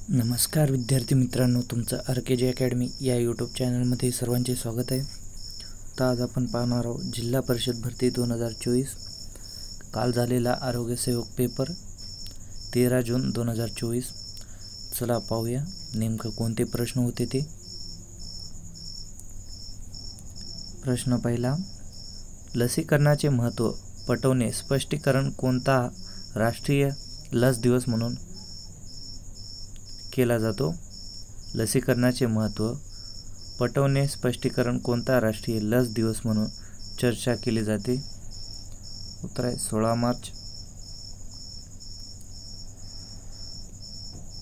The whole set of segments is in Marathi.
नमस्कार विद्यार्थी मित्रांनो, तुमचं RKG अकॅडमी या यूट्यूब चॅनलमध्ये सर्वांचे स्वागत आहे. तर आज आपण पाहणार आहोत जिल्हा परिषद भरती 2024 काल झालेला आरोग्यसेवक पेपर 13 जून 2024. चला पाहूया नेमकं कोणते प्रश्न होते ते. प्रश्न पहिला, लसीकरणाचे महत्त्व पटवणे स्पष्टीकरण कोणता राष्ट्रीय लस दिवस म्हणून केला जातो? लसीकरणाचे महत्त्व पटवणे स्पष्टीकरण कोणता राष्ट्रीय लस दिवस म्हणून चर्चा केली जाते? उत्तर आहे 16 मार्च.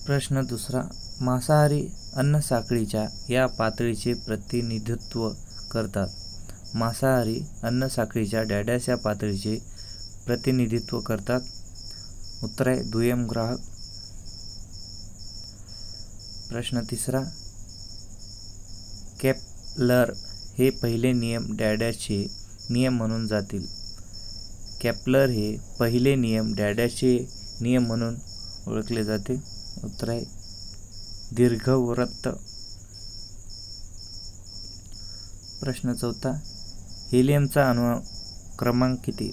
प्रश्न दुसरा, मांसाहारी अन्न साखळीच्या या पातळीचे प्रतिनिधित्व करतात. मांसाहारी अन्न साखळीच्या डॅडॅस या पातळीचे प्रतिनिधित्व करतात? उत्तर आहे दुय्यम ग्राहक. प्रश्न तिसरा, केपलर हे पहिले नियम डॅडॅसचे नियम म्हणून जातील. केपलर हे पहिले नियम डॅडॅसचे नियम म्हणून ओळखले जाते? उत्तर आहे दीर्घवृत्त. प्रश्न चौथा, हेलियमचा अनुक्रमांक किती?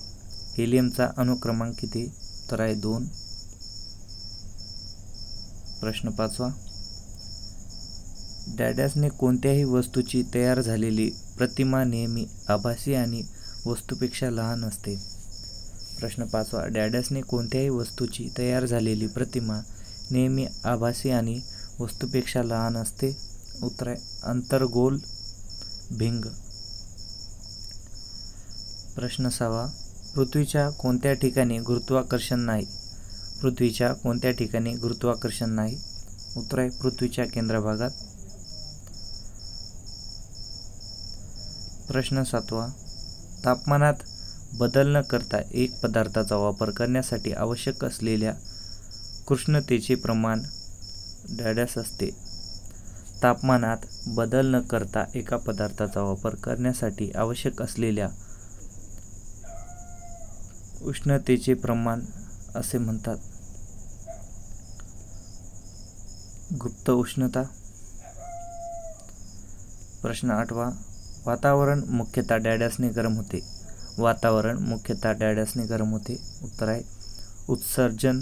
हेलियमचा अनुक्रमांक किती? उत्तर आहे 2. प्रश्न पाचवा, डॅडॅसने कोणत्याही वस्तूची तयार झालेली प्रतिमा नेहमी आभासी आणि वस्तूपेक्षा लहान असते? प्रश्न पाचवा, डॅडॅसने कोणत्याही वस्तूची तयार झालेली प्रतिमा नेहमी आभासी आणि वस्तूपेक्षा लहान असते? उत्तर आहे अंतर्गोल भिंग. प्रश्न सहावा, पृथ्वीच्या कोणत्या ठिकाणी गुरुत्वाकर्षण नाही? पृथ्वीच्या कोणत्या ठिकाणी गुरुत्वाकर्षण नाही? उत्तर आहे पृथ्वीच्या केंद्रभागात. प्रश्न सातवा, तापमानात बदल न करता एक पदार्थाचा वापर करण्यासाठी आवश्यक असलेल्या कृष्णतेचे प्रमाण डॅडॅस असते? तापमानात बदल न करता एका पदार्थाचा वापर करण्यासाठी आवश्यक असलेल्या उष्णतेचे प्रमाण असे म्हणतात? गुप्त उष्णता. प्रश्न आठवा, वातावरण मुख्यतः डॅडॅसने गरम होते. वातावरण मुख्यतः डॅडॅसने गरम होते? उत्तर आहे उत्सर्जन.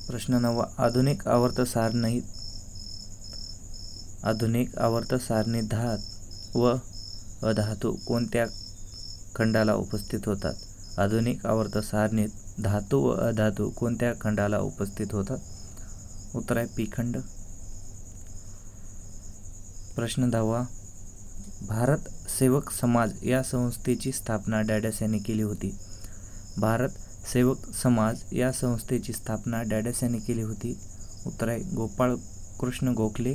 प्रश्न नववा, आधुनिक आवर्त सारणीत धात व अधातू कोणत्या खंडाला उपस्थित होतात? आधुनिक आवर्त सारणीत धातू व अधातू कोणत्या खंडाला उपस्थित होतात? उत्तर आहे पी खंड. प्रश्न 10वा, भारत सेवक समाज या संस्थेची स्थापना डॅडॅस यांनी केली होती. भारत सेवक समाज या संस्थेची स्थापना डॅडॅस यांनी केली होती? उत्तर आहे गोपाळ कृष्ण गोखले.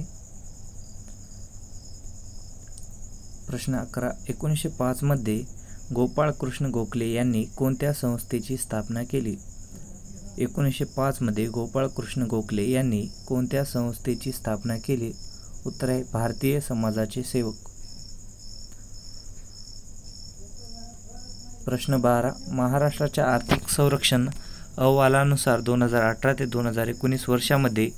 प्रश्न 11, 1905 मध्ये गोपाळ कृष्ण गोखले यांनी कोणत्या संस्थेची स्थापना केली? 1905 मध्ये गोपाळ कृष्ण गोखले यांनी कोणत्या संस्थेची स्थापना केली? उत्तर आहे भारतीय समाजाचे सेवक. प्रश्न 12, महाराष्ट्राच्या आर्थिक संरक्षण अहवालानुसार 2018 ते 2019 वर्षामध्ये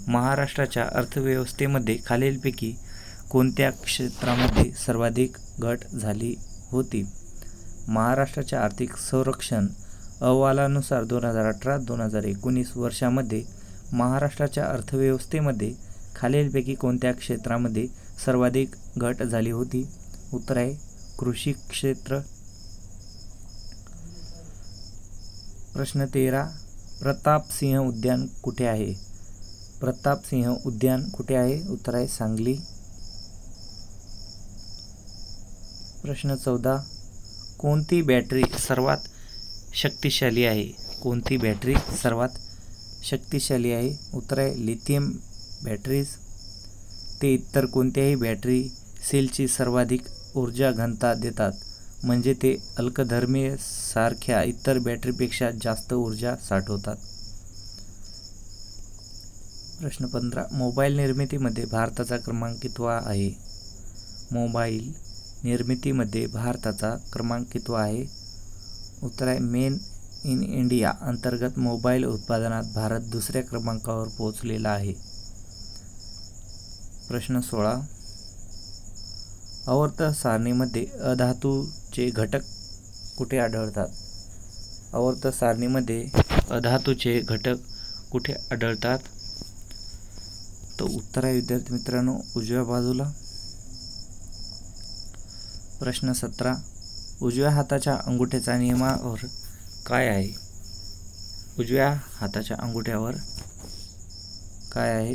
महाराष्ट्राच्या अर्थव्यवस्थेमध्ये खालीलपैकी कोणत्या क्षेत्रामध्ये सर्वाधिक घट झाली होती? महाराष्ट्राच्या आर्थिक संरक्षण अहवालानुसार 2018-2019 वर्षामध्ये महाराष्ट्राच्या अर्थव्यवस्थेमध्ये खालीलपैकी कोणत्या क्षेत्रामध्ये सर्वाधिक घट झाली होती? उत्तर आहे कृषी क्षेत्र. प्रश्न 13, प्रतापसिंह उद्यान कुठे आहे? प्रतापसिंह उद्यान कुठे आहे? उत्तर आहे सांगली. प्रश्न 14, कोणती बॅटरी सर्वात शक्तिशाली आहे? कोणती बॅटरी सर्वात शक्तिशाली आहे? उत्तर आहे लिथियम बॅटरीज. ते इतर कोणत्याही बॅटरी सेलची सर्वाधिक ऊर्जा घनता देतात, म्हणजे ते अल्कधर्मी सारख्या इतर बॅटरीपेक्षा जास्त ऊर्जा साठवतात. प्रश्न 15, मोबाईल निर्मितीमध्ये भारताचा क्रमांक कितवा आहे? मोबाईल निर्मितीमध्ये भारताचा क्रमांक कितवा आहे? उत्तर आहे मेन इन इंडिया अंतर्गत मोबाईल उत्पादनात भारत दुसऱ्या क्रमांकावर पोहोचलेला आहे. प्रश्न 16. आवर्त सारणीमध्ये अधातूचे घटक कुठे आढळतात? आवर्त सारणीमध्ये अधातूचे घटक कुठे आढळतात? तर उत्तर आहे विद्यार्थी मित्रांनो उजव्या बाजूला. प्रश्न 17. उजव्या हाताच्या अंगुठ्याचा नियमावर काय आहे? उजव्या हाताच्या अंगुठ्यावर काय आहे?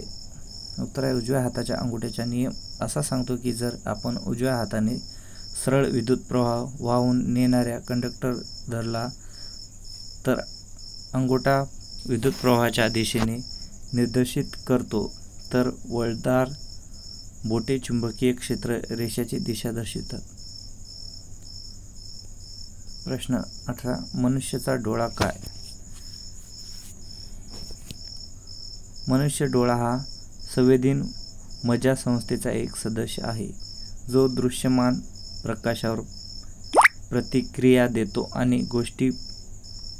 उत्तर आहे उजव्या हाताच्या अंगुठ्याचा नियम असा सांगतो की जर आपण उजव्या हाताने सरळ विद्युत प्रवाह वाहून नेणाऱ्या कंडक्टर धरला तर अंगुठा विद्युत प्रवाहाच्या दिशेने निर्देशित करतो, तर वळदार बोटे चुंबकीय क्षेत्र रेषेची दिशा दर्शवितात. प्रश्न 18. मनुष्याचा डोळा काय? मनुष्य डोळा हा संवेदन मज्जा संस्थेचा एक सदस्य आहे, जो दृश्यमान प्रकाशावर प्रतिक्रिया देतो आणि गोष्टी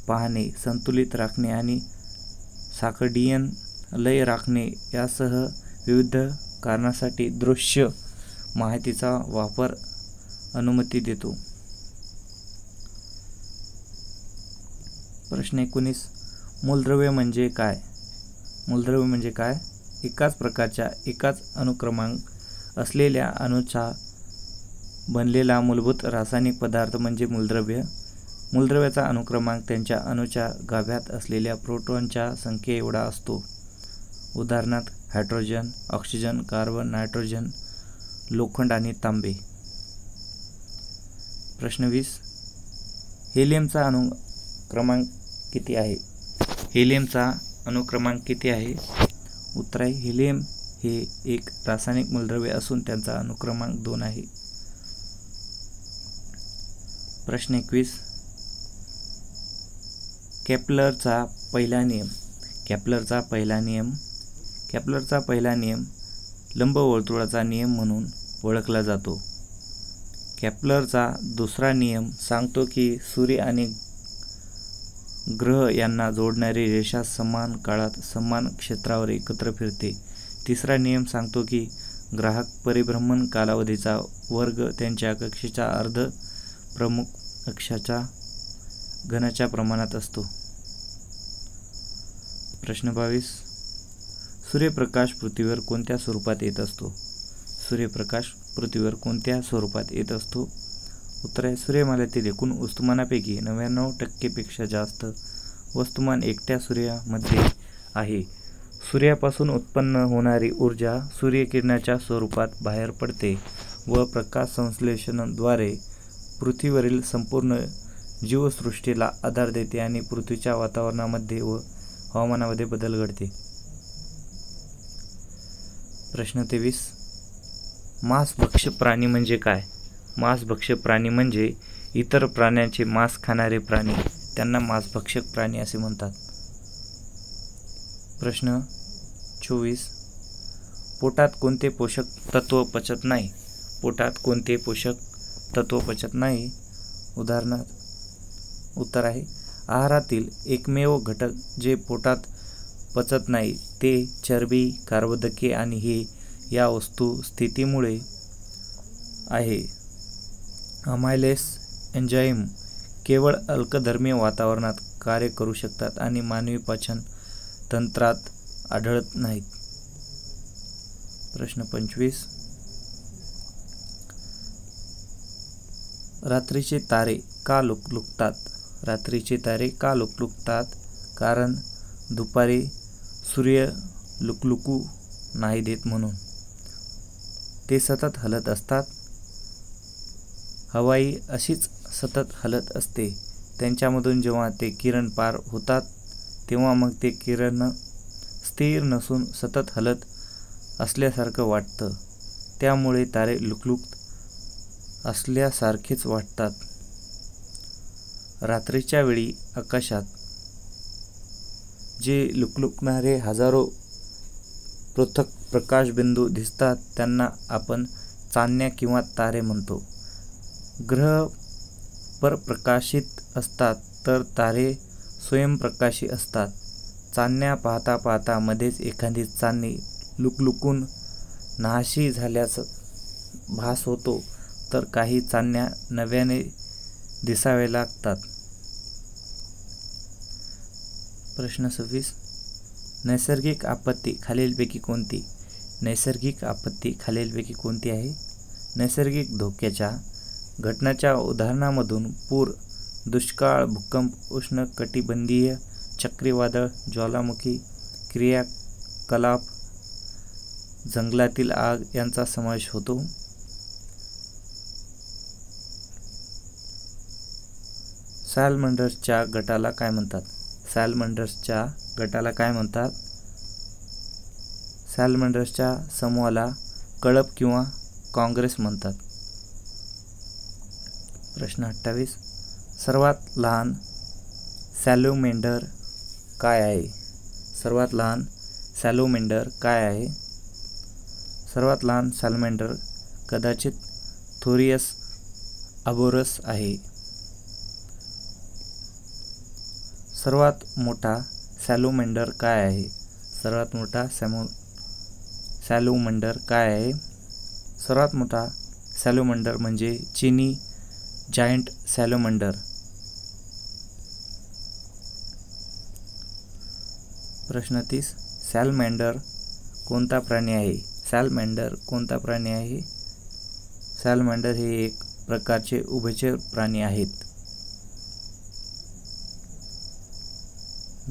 पाहणे, संतुलित राखणे आणि सार्कडियन लय राखणे यासह विविध कारणासाठी दृश्य माहितीचा वापर अनुमती देतो. प्रश्न 19. मूलद्रव्य म्हणजे काय? मूलद्रव्य म्हणजे काय? एकाच प्रकारच्या एकाच अनुक्रमांक असलेल्या अणूचा बनलेला मूलभूत रासायनिक पदार्थ म्हणजे मूलद्रव्य. मूलद्रव्याचा अनुक्रमांक त्यांच्या अणूच्या गाभ्यात असलेल्या प्रोटॉनच्या संख्येएवढा असतो. उदाहरणार्थ हायड्रोजन, ऑक्सिजन, कार्बन, नायट्रोजन, लोखंड आणि तांबे. प्रश्न 20. हेलियमचा अनुक्रमांक किती आहे? हेलियमचा अनुक्रमांक किती आहे? उत्तर आहे हेलियम हे एक रासायनिक मूलद्रव्य असून त्यांचा अनुक्रमांक 2 आहे. प्रश्न 21. केप्लरचा पहिला नियम. केप्लरचा पहिला नियम लंबवर्तुळाचा नियम म्हणून ओळखला जातो. केप्लरचा दुसरा नियम सांगतो की सूर्य आणि ग्रह यांना जोडणारी रेषा समान काळात समान क्षेत्रावर एकत्र फिरते. तिसरा नियम सांगतो की ग्राहक परिभ्रमण कालावधीचा वर्ग त्यांच्या कक्षेच्या अर्ध प्रमुख अक्षाच्या घनाच्या प्रमाणात असतो. प्रश्न 22. सूर्यप्रकाश पृथ्वीवर कोणत्या स्वरूपात येत असतो? सूर्यप्रकाश पृथ्वीवर कोणत्या स्वरूपात येत असतो? उत्तर आहे सूर्यमालेतील एकूण वस्तुमानापैकी 99% जास्त वस्तुमान एकट्या सूर्यामध्ये आहे. सूर्यापासून उत्पन्न होणारी ऊर्जा सूर्यकिरणाच्या स्वरूपात बाहेर पडते व प्रकाश संश्लेषणाद्वारे पृथ्वीवरील संपूर्ण जीवसृष्टीला आधार देते आणि पृथ्वीच्या वातावरणामध्ये व हवामानामध्ये बदल घडते. प्रश्न 23. मांसभक्ष प्राणी म्हणजे काय? मांसभक्ष प्राणी म्हणजे इतर प्राण्यांचे मांस खाणारे प्राणी, त्यांना मांसभक्षक प्राणी असे म्हणतात. प्रश्न 24. पोटात कोणते पोषक तत्व पचत नाही? पोटात कोणते पोषक तत्व पचत नाही? उदाहरणार्थ उत्तर आहे आहारातील एकमेव घटक जे पोटात पचत नाही ते चरबी, कर्बोदके आणि हे या वस्तू स्थितीमुळे आहे. अमायलेस एन्झाईम केवळ अल्कधर्मी वातावरणात कार्य करू शकतात आणि मानवी पचन तंत्रात आढळत नाहीत. प्रश्न 25. रात्रीचे तारे का लुकलुकतात? रात्रीचे तारे का लुकलुकतात? कारण दुपारी सूर्य लुकलुकू नाही देत म्हणून. ते सतत हलत असतात. हवाई अशीच सतत हलत असते. त्यांच्यामधून जेव्हा ते किरण पार होतात तेव्हा मग ते किरण स्थिर नसून सतत हलत असल्यासारखं वाटतं. त्यामुळे तारे लुकलुकत असल्यासारखेच वाटतात. रात्रीच्या वेळी आकाशात जे लुकलुकणारे हजारो पृथक प्रकाशबिंदू दिसतात त्यांना आपण चांदण्या किंवा तारे म्हणतो. ग्रह परप्रकाशित असतात तर तारे स्वयंप्रकाशी असतात. चांदण्या पाहता पाहता मध्येच एखादी चांदणी लुकलुकून नाहीशी झाल्याचा भास होतो, तर काही चांदण्या नव्याने दिसाव्या लागतात. प्रश्न 26. नैसर्गिक आपत्ती खालीलपैकी कोणती? नैसर्गिक आपत्ती खालीलपैकी कोणती आहे? नैसर्गिक धोक्याच्या घटनांच्या उदाहरणांमधून पूर, दुष्काळ, भूकंप, उष्णकटिबंधीय चक्रीवादळ, ज्वालामुखी क्रियाकलाप, जंगलातील आग यांचा समावेश होतो. सॅलमंडर्सच्या गटाला काय म्हणतात? सॅलमंडर्सच्या गटाला काय म्हणतात? सॅलमंडर्सच्या समूहाला कळप किंवा काँग्रेस म्हणतात. प्रश्न 28. सर्वात लहान सॅलमेंडर काय आहे? सर्वात लहान सॅलमेंडर काय आहे? सर्वात लहान सॅलमेंडर कदाचित थोरियस आर्बोरस आहे. सर्वात मोठा सॅलमेंडर काय आहे? सर्वात मोठा सॅलमेंडर काय आहे? सर्वात मोठा सॅलमेंडर म्हणजे चिनी जायंट सॅलमेंडर. प्रश्न 30. सॅलमेंडर कोणता प्राणी आहे? सॅलमेंडर कोणता प्राणी आहे? सॅलमेंडर हे एक प्रकारचे उभयचर प्राणी आहेत.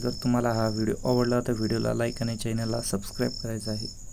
जर तुम्हाला हा व्हिडिओ आवडला तर व्हिडिओला लाईक आणि चॅनलला सबस्क्राईब करायचं आहे.